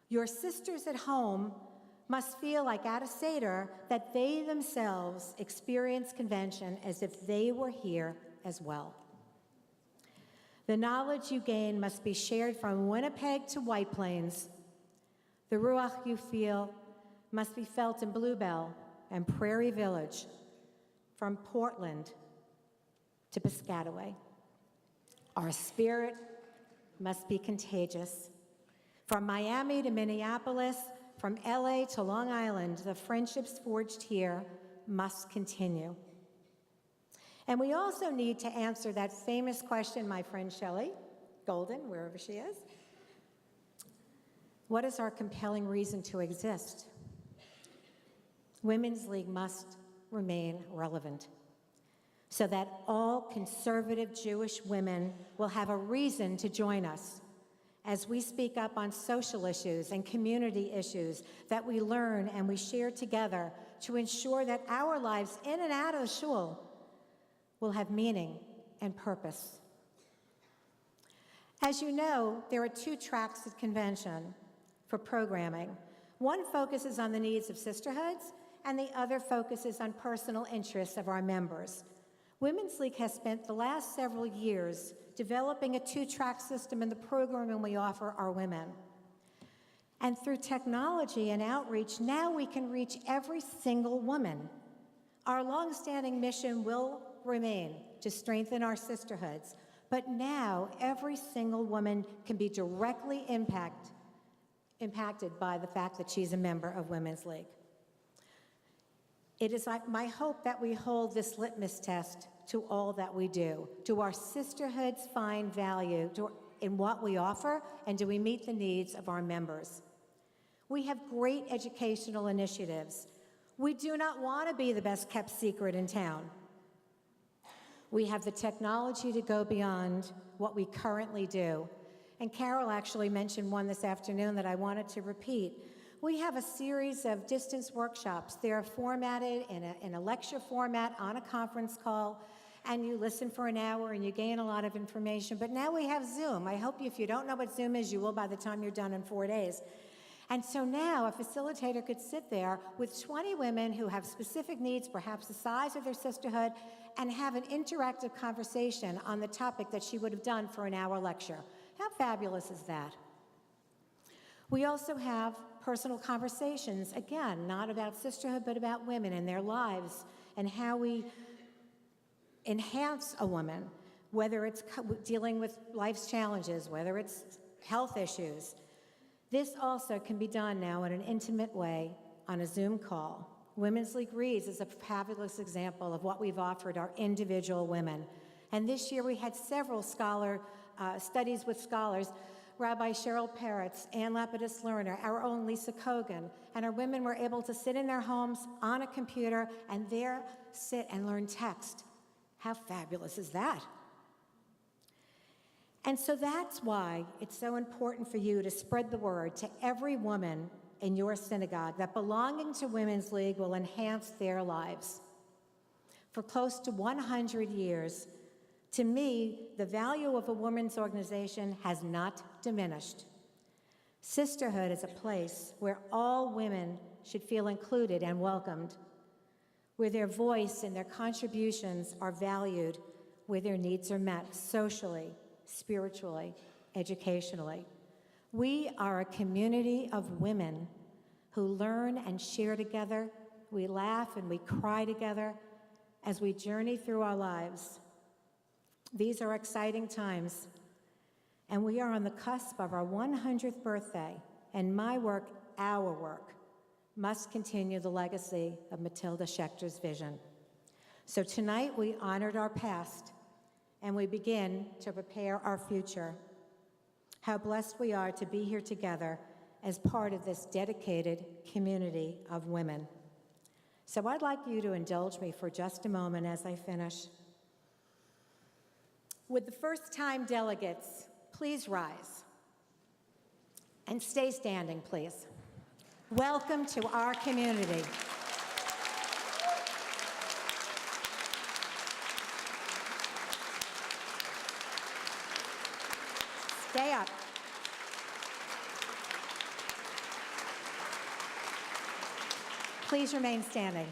Your sisters at home must feel like at a Seder that they themselves experience convention as if they were here as well. The knowledge you gain must be shared from Winnipeg to White Plains. The Ruach you feel must be felt in Bluebell and Prairie Village, from Portland to Piscataway. Our spirit must be contagious. From Miami to Minneapolis, from LA to Long Island, the friendships forged here must continue. And we also need to answer that famous question, my friend Shelley Golden, wherever she is. What is our compelling reason to exist? Women's League must remain relevant so that all conservative Jewish women will have a reason to join us as we speak up on social issues and community issues that we learn and we share together to ensure that our lives in and out of the shul will have meaning and purpose. As you know, there are 2 tracks at convention for programming. One focuses on the needs of sisterhoods, and the other focuses on personal interests of our members. Women's League has spent the last several years developing a 2-track system in the programming we offer our women. And through technology and outreach, now we can reach every single woman. Our longstanding mission will remain to strengthen our sisterhoods, but now every single woman can be directly impacted by the fact that she's a member of Women's League. It is my hope that we hold this litmus test to all that we do. Do our sisterhoods find value in what we offer, and do we meet the needs of our members? We have great educational initiatives. We do not want to be the best-kept secret in town. We have the technology to go beyond what we currently do. And Carol actually mentioned one this afternoon that I wanted to repeat. We have a series of distance workshops. They're formatted in a lecture format on a conference call, and you listen for an hour and you gain a lot of information. But now we have Zoom. I hope if you don't know what Zoom is, you will by the time you're done in 4 days. And so now a facilitator could sit there with 20 women who have specific needs, perhaps the size of their sisterhood, and have an interactive conversation on the topic that she would have done for an hour lecture. How fabulous is that? We also have personal conversations, again, not about sisterhood, but about women and their lives and how we enhance a woman, whether it's dealing with life's challenges, whether it's health issues. This also can be done now in an intimate way on a Zoom call. Women's League Reads is a fabulous example of what we've offered our individual women. And this year we had several studies with scholars, Rabbi Cheryl Peretz, Ann Lapidus Lerner, our own Lisa Kogan, and our women were able to sit in their homes on a computer and there sit and learn text. How fabulous is that? And so that's why it's so important for you to spread the word to every woman in your synagogue that belonging to Women's League will enhance their lives. For close to 100 years, to me, the value of a women's organization has not diminished. Sisterhood is a place where all women should feel included and welcomed, where their voice and their contributions are valued, where their needs are met socially, spiritually, educationally. We are a community of women who learn and share together. We laugh and we cry together as we journey through our lives. These are exciting times, and we are on the cusp of our 100th birthday, and my work, our work, must continue the legacy of Matilda Schechter's vision. So tonight we honored our past, and we begin to prepare our future. How blessed we are to be here together as part of this dedicated community of women. So I'd like you to indulge me for just a moment as I finish. Would the first-time delegates please rise? And stay standing, please. Welcome to our community. Stay up. Please remain standing.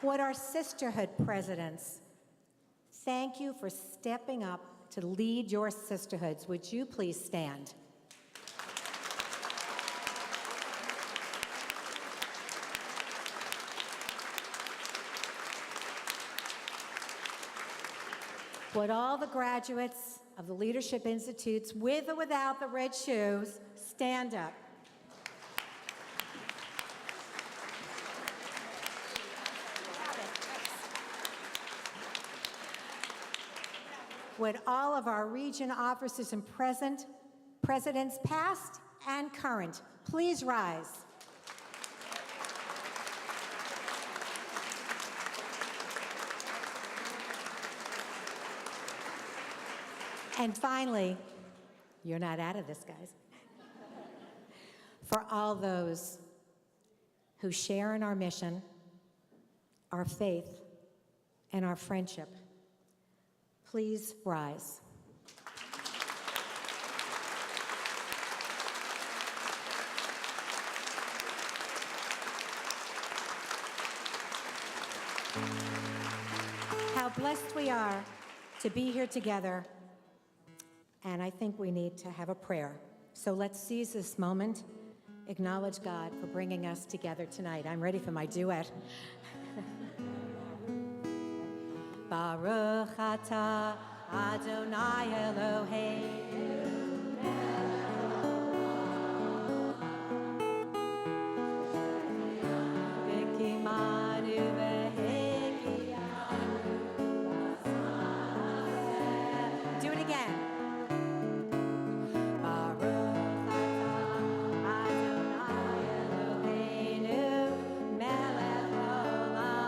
Would our sisterhood presidents, thank you for stepping up to lead your sisterhoods. Would you please stand? Would all the graduates of the Leadership Institutes, with or without the red shoes, stand up? Would all of our region officers and presidents, past and current, please rise? And finally, you're not out of this, guys. For all those who share in our mission, our faith, and our friendship, please rise. How blessed we are to be here together, and I think we need to have a prayer. So let's seize this moment, acknowledge God for bringing us together tonight. I'm ready for my duet. Baruch atah Adonai Eloheinu v'kimanu v'hegiyanu. Do it again. Baruch atah Adonai Eloheinu melech haolam.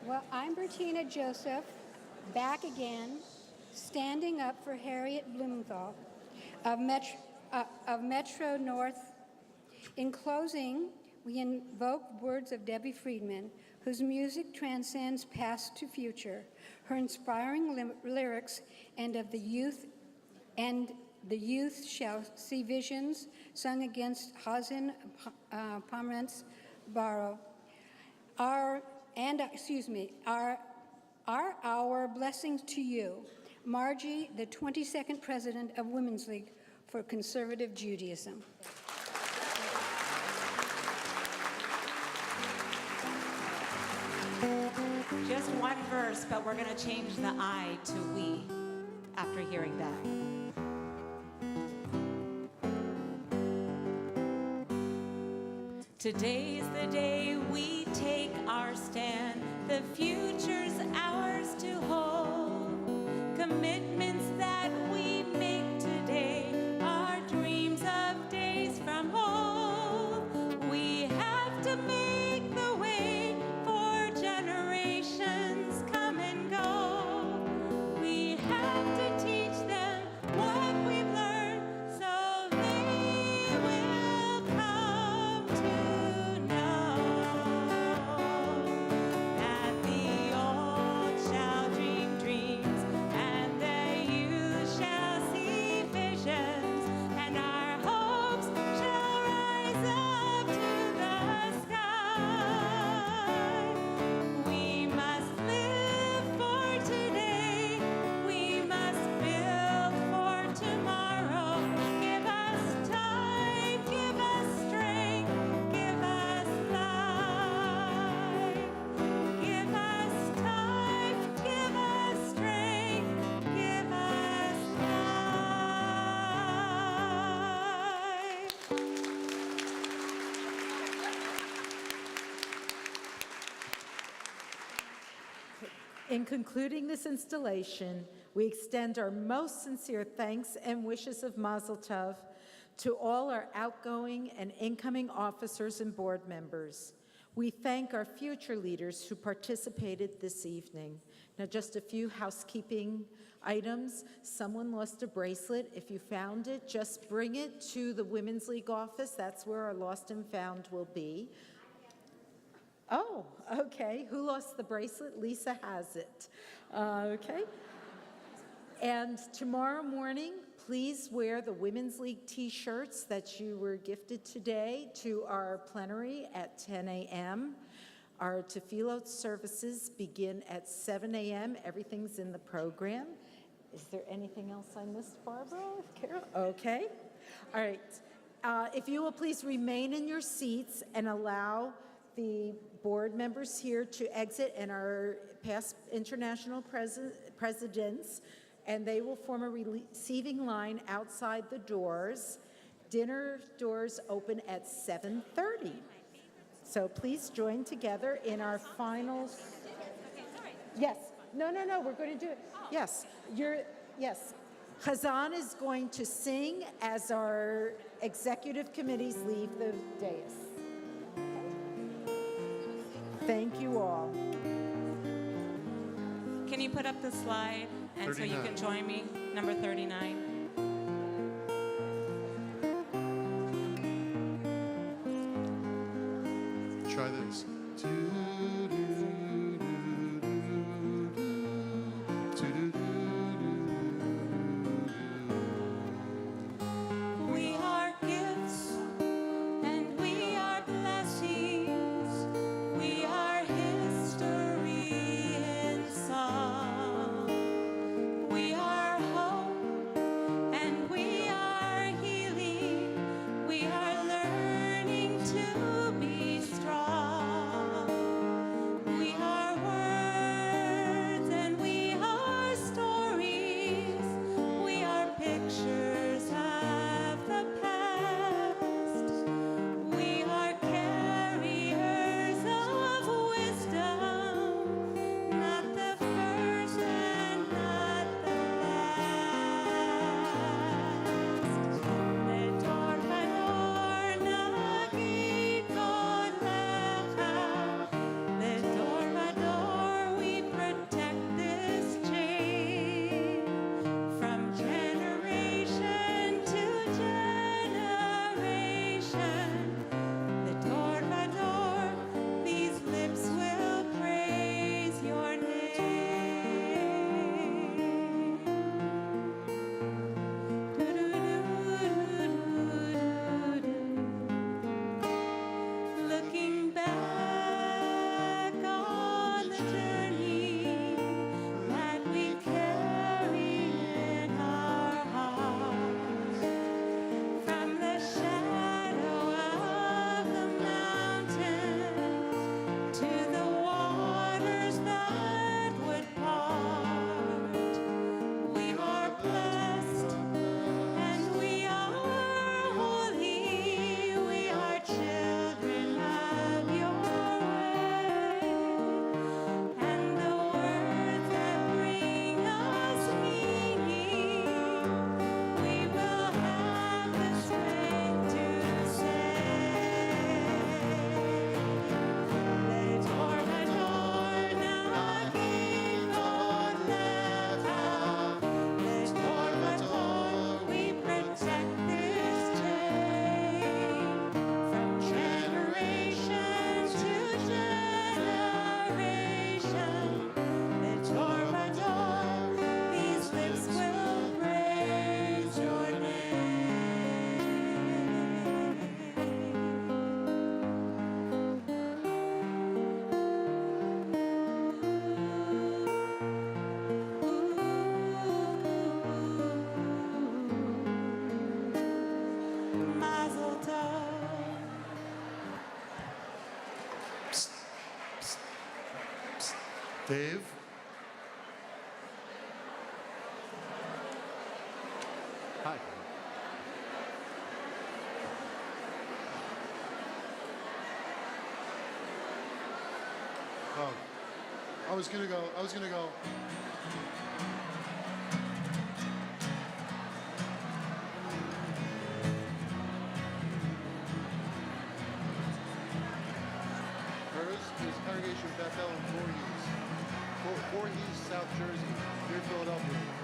Well, I'm Bertina Joseph, back again, standing up for Harriet Blumenthal of Metro North. In closing, we invoke words of Debbie Friedman, whose music transcends past to future, her inspiring lyrics, and of the youth shall see visions, sung against Hazin Pomerantz Barrow. Our blessings to you, Margie, the 22nd President of Women's League for Conservative Judaism. Just one verse, but we're going to change the I to we after hearing that. Today's the day we take our stand. The future's ours to hold. commitments that we make today are dreams of days from old. We have to make the way for generations come and go. We have to teach them what we've learned so they will come to know that the old shall dream dreams and the youth shall see visions and our hopes shall rise up to the sky. We must live for today. We must build for tomorrow. Give us time, give us strength, give us life. Give us time, give us strength, give us life. In concluding this installation, we extend our most sincere thanks and wishes of Mazel Tov to all our outgoing and incoming officers and board members. We thank our future leaders who participated this evening. Now, just a few housekeeping items. Someone lost a bracelet. If you found it, just bring it to the Women's League office. That's where our lost and found will be. Oh, okay. Who lost the bracelet? Lisa has it. Okay. And tomorrow morning, please wear the Women's League t-shirts that you were gifted today to our plenary at 10 a.m. Our tefillot services begin at 7 a.m. Everything's in the program. Is there anything else I missed, Barbara? Carol? Okay. All right. If you will please remain in your seats and allow the board members here to exit and our past international presidents, and they will form a receiving line outside the doors. Dinner doors open at 7:30. So please join together in our final. Yes. No, we're going to do it. Yes. Yes. Chazan is going to sing as our executive committees leave the dais. Thank you all. Can you put up the slide and so you can join me? Number 39. Try this. We are gifts and we are blessings. We are history in song. We are hope and we are healing. We are learning to be strong. Dave? Hi. Oh, I was gonna go. Hers is Congregation Bethel in Voorhees, South Jersey, near Philadelphia.